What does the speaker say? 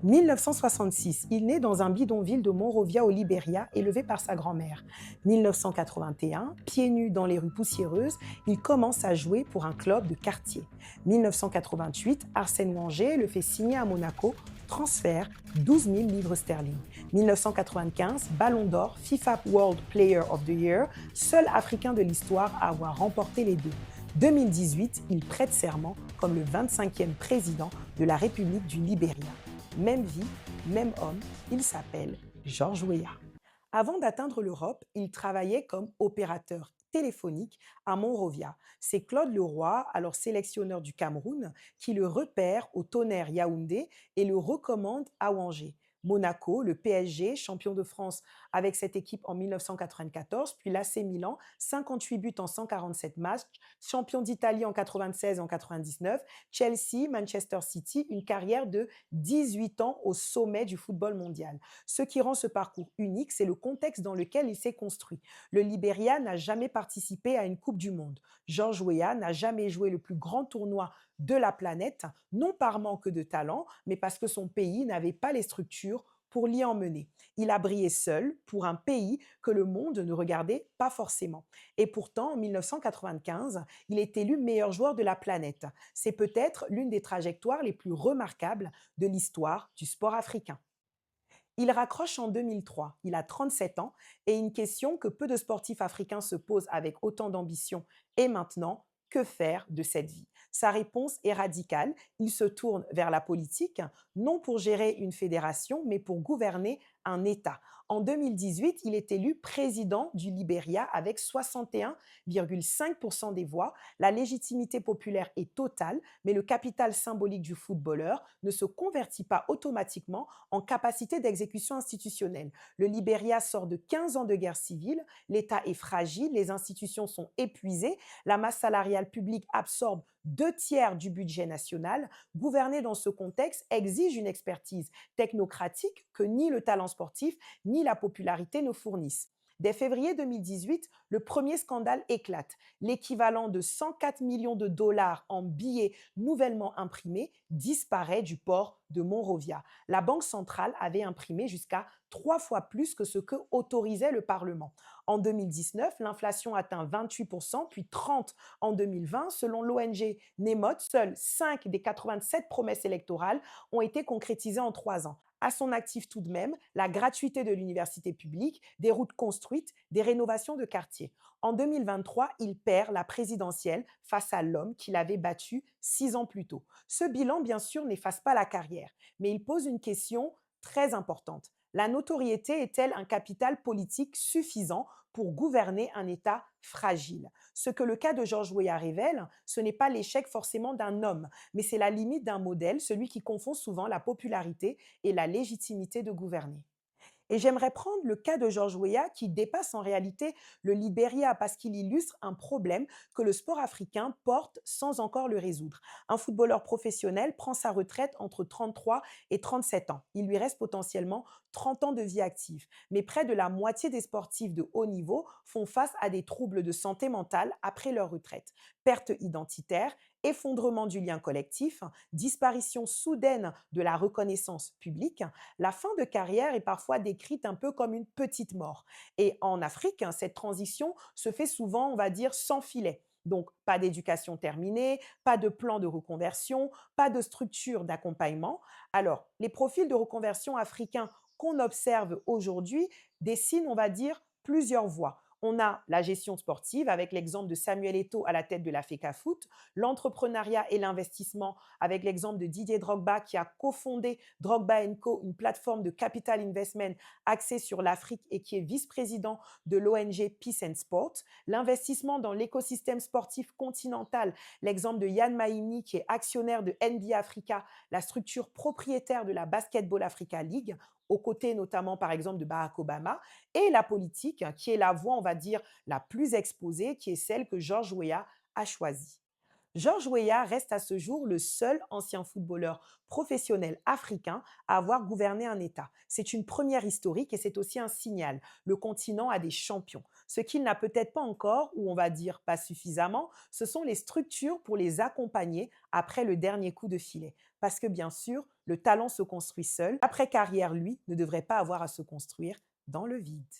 1966, il naît dans un bidonville de Monrovia au Liberia, élevé par sa grand-mère. 1981, pieds nus dans les rues poussiéreuses, il commence à jouer pour un club de quartier. 1988, Arsène Wenger le fait signer à Monaco, transfert 12 000 livres sterling. 1995, Ballon d'Or, FIFA World Player of the Year, seul Africain de l'histoire à avoir remporté les deux. 2018, il prête serment comme le 25e président de la République du Libéria. Même vie, même homme, il s'appelle Georges Weah. Avant d'atteindre l'Europe, il travaillait comme opérateur téléphonique à Monrovia. C'est Claude Leroy, alors sélectionneur du Cameroun, qui le repère au Tonnerre Yaoundé et le recommande à Angers. Monaco, le PSG, champion de France avec cette équipe en 1994, puis l'AC Milan, 58 buts en 147 matchs, champion d'Italie en 96 et en 99, Chelsea, Manchester City, une carrière de 18 ans au sommet du football mondial. Ce qui rend ce parcours unique, c'est le contexte dans lequel il s'est construit. Le Libéria n'a jamais participé à une Coupe du Monde. Georges Weah n'a jamais joué le plus grand tournoi de la planète, non par manque de talent, mais parce que son pays n'avait pas les structures pour l'y emmener. Il a brillé seul pour un pays que le monde ne regardait pas forcément. Et pourtant, en 1995, il est élu meilleur joueur de la planète. C'est peut-être l'une des trajectoires les plus remarquables de l'histoire du sport africain. Il raccroche en 2003, il a 37 ans, et une question que peu de sportifs africains se posent avec autant d'ambition est maintenant: que faire de cette vie? Sa réponse est radicale, il se tourne vers la politique, non pour gérer une fédération, mais pour gouverner un État. En 2018, il est élu président du Libéria avec 61,5% des voix. La légitimité populaire est totale, mais le capital symbolique du footballeur ne se convertit pas automatiquement en capacité d'exécution institutionnelle. Le Libéria sort de 15 ans de guerre civile, l'État est fragile, les institutions sont épuisées, la masse salariale publique absorbe 2 tiers du budget national. Gouverner dans ce contexte exige une expertise technocratique que ni le talent sportif ni la popularité ne fournissent. Dès février 2018, le premier scandale éclate. L'équivalent de 104 millions de dollars en billets nouvellement imprimés disparaît du port de Monrovia. La Banque centrale avait imprimé jusqu'à 3 fois plus que ce que autorisait le Parlement. En 2019, l'inflation atteint 28%, puis 30% en 2020. Selon l'ONG Nemot, seules 5 des 87 promesses électorales ont été concrétisées en 3 ans. À son actif tout de même, la gratuité de l'université publique, des routes construites, des rénovations de quartiers. En 2023, il perd la présidentielle face à l'homme qu'il avait battu 6 ans plus tôt. Ce bilan, bien sûr, n'efface pas la carrière, mais il pose une question très importante. La notoriété est-elle un capital politique suffisant pour gouverner un État fragile? Ce que le cas de Georges Weah révèle, ce n'est pas l'échec forcément d'un homme, mais c'est la limite d'un modèle, celui qui confond souvent la popularité et la légitimité de gouverner. Et j'aimerais prendre le cas de Georges Weah qui dépasse en réalité le Libéria parce qu'il illustre un problème que le sport africain porte sans encore le résoudre. Un footballeur professionnel prend sa retraite entre 33 et 37 ans. Il lui reste potentiellement 30 ans de vie active. Mais près de la moitié des sportifs de haut niveau font face à des troubles de santé mentale après leur retraite. Perte identitaire, effondrement du lien collectif, disparition soudaine de la reconnaissance publique, la fin de carrière est parfois décrite un peu comme une petite mort. Et en Afrique, cette transition se fait souvent, on va dire, sans filet. Donc, pas d'éducation terminée, pas de plan de reconversion, pas de structure d'accompagnement. Alors, les profils de reconversion africains qu'on observe aujourd'hui dessinent, on va dire, plusieurs voies. On a la gestion sportive avec l'exemple de Samuel Eto'o à la tête de la FECAFOOT, l'entrepreneuriat et l'investissement avec l'exemple de Didier Drogba qui a cofondé Drogba Co, une plateforme de capital investment axée sur l'Afrique et qui est vice-président de l'ONG Peace and Sport, l'investissement dans l'écosystème sportif continental, l'exemple de Yann Maïni qui est actionnaire de NBA Africa, la structure propriétaire de la Basketball Africa League, aux côtés notamment par exemple de Barack Obama, et la politique qui est la voie, on va dire, la plus exposée, qui est celle que Georges Weah a choisie. George Weah reste à ce jour le seul ancien footballeur professionnel africain à avoir gouverné un État. C'est une première historique et c'est aussi un signal. Le continent a des champions. Ce qu'il n'a peut-être pas encore, ou on va dire pas suffisamment, ce sont les structures pour les accompagner après le dernier coup de filet. Parce que bien sûr, le talent se construit seul. Après carrière, lui, ne devrait pas avoir à se construire dans le vide.